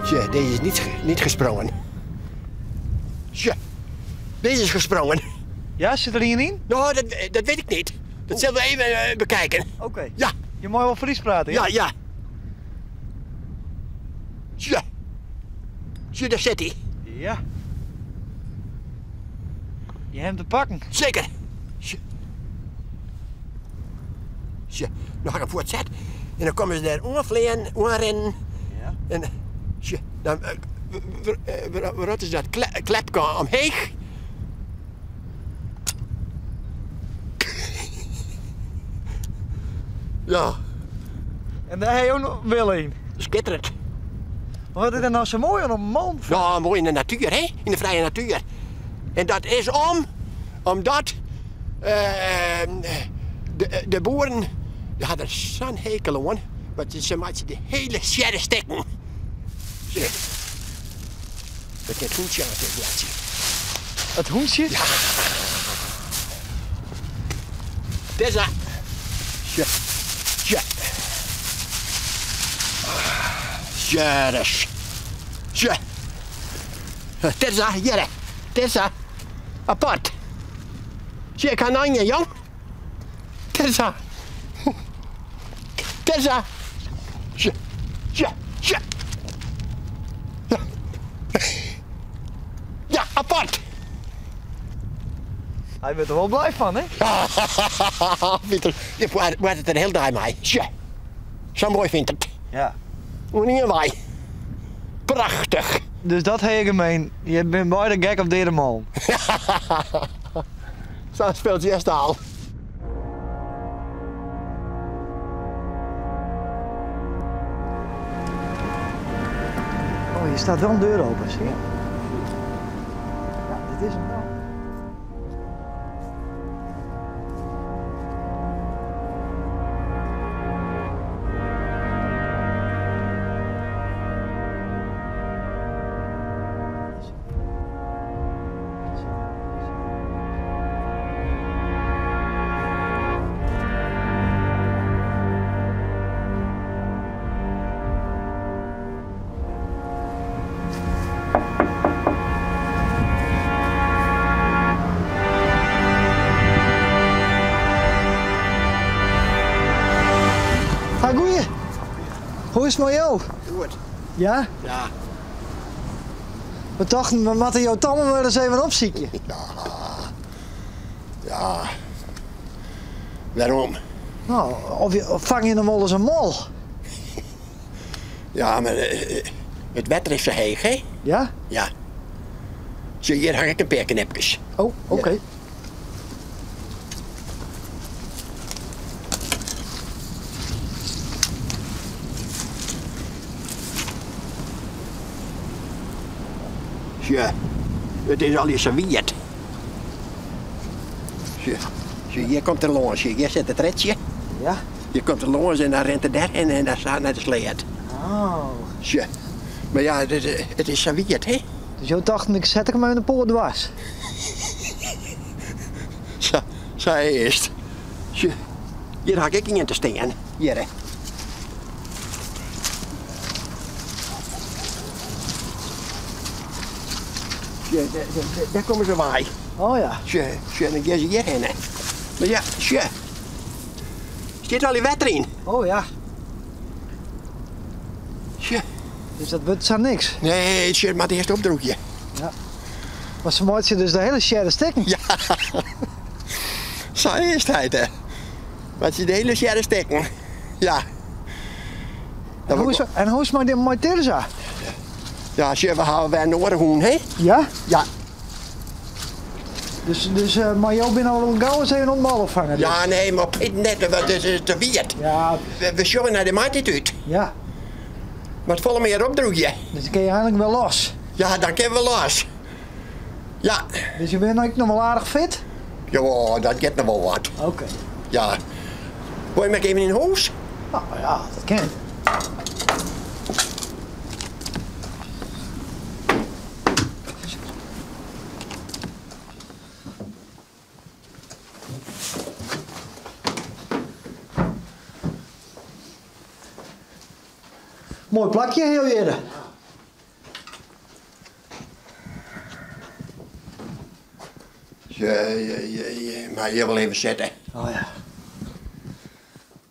Tja, deze is niet gesprongen. Tja, deze is gesprongen. Ja, zit er hierin? Nou, dat weet ik niet. Dat zullen we even bekijken. Oké. Ja. Je mag wel Fries praten, ja? Ja. Tja. Tja, daar zit hij. Ja. Je hebt hem te pakken. Zeker. Tja. Tja, dan ga ik hem voortzet. En dan komen ze daar aanrennen. Ja. En tja, dan wat is dat? Klepje omheen. Ja, En daar heb je ook nog wel een. schitterend. Wat is er nou zo mooi aan een man? Ja, mooi in de natuur, hè? In de vrije natuur. En dat is omdat de boeren die hadden zo'n hekel aan, want ze maakten de hele sjerre stekken. Zie. Dat is het hoentje aan het blaadje. Het hoentje? Ja. Dit is dat. Ja. Ja. Ja, dat is. Ja. Dit is dat, hier. Dit is dat. Apart. Zie je, kan aan je, jong. Dit is dat. Dit is dat. Ja. Ja. Ja. Ja. Ja, apart. Hij bent er wel blij van, hè? Pieter, je wordt het er heel dag mee. Tja, zo mooi vindt het. Ja. Hoe niet wij. Prachtig. Dus dat heb je gemeen. Je bent beide gek op deze man. Zo speelt je eerst al. Oh, hier staat wel een deur open, zie je? Ja, dit is hem wel. Ha, goeie. Hoe is het met jou? Goed. Ja? Ja. We dachten, we moeten jouw tanden wel eens even opzieken. Ja. Waarom? Nou, of vang je hem wel eens een mol? Ja, maar het wetter is zo heeg, hè? Ja? Ja. Zie, hier hang ik een paar knipjes. Oh, oké. Ja. Ja, het is al je serviet. Zie, hier komt er langs. Hier zit het retje. Ja? Je komt er langs en dan rent er daar en dan staat naar de sleet. Oh. Ja. Maar ja, het is serviet, hè? Dus jou dacht, ik zet hem in de poort dwars. Zo is het. Ja. Hier ga ik in te staan. Hier, hè. Ja, daar komen ze bij. Oh ja. Ja, dan gaan ze hierheen. Hè. Maar ja, ja. Zit al die water in? Oh ja. Ja. Dus dat wordt zo niks. Nee, het shirt maar eerst opdroegje. Ja. Maar ze maakt je dus de hele sjerre stekken. Ja. Zo is het, hè. Want je de hele sjerre stekken. Ja. En hoe is het met Teresa? Ja, we houden bij een oorhoen, hè? Ja? Ja. Dus maar jou bent al gauw eens even op de bal vangen. Dus. Ja, nee, maar net, want het is te wierd. Ja. We sjouwen naar de maat uit. Ja. Maar het volle meer opdroegje. Dus dan kun je eigenlijk wel los. Ja, dan kunnen we los. Ja. Dus je bent ook nog wel aardig fit? Ja, dat gaat nog wel wat. Oké. Ja. Wil je me even in huis? Nou ja, dat kan. Mooi plakje heel eerder. Maar je wil even zitten. Oh ja.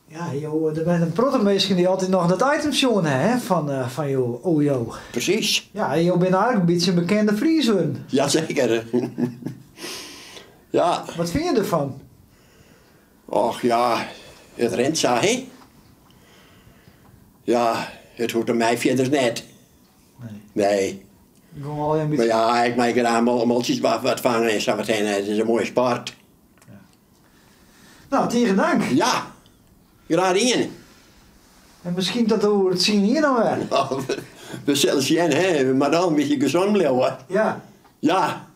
Ja, joh, er zijn een protte mensen die altijd nog dat item jongen hè, van joh, oh joh. Precies. Ja, joh bent eigenlijk een beetje een bekende Frieser. Jazeker. Ja. Wat vind je ervan? Och ja, het rent zo, hè? Ja, het hoort er mij verder net. Nee. Gewoon al een Maar beetje... ja, ik maak er allemaal moltjes wat van en zo meteen. Het is een mooie sport. Nou, tegen dank. Ja, graag in. En misschien dat we het zien hier dan weer. Nou, we zullen zien, hè, maar dan een beetje gezond blijven. Ja. Ja,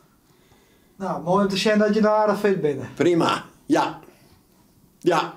Nou, mooi om te zien dat je daar aardig fit bent. prima. Ja. Ja.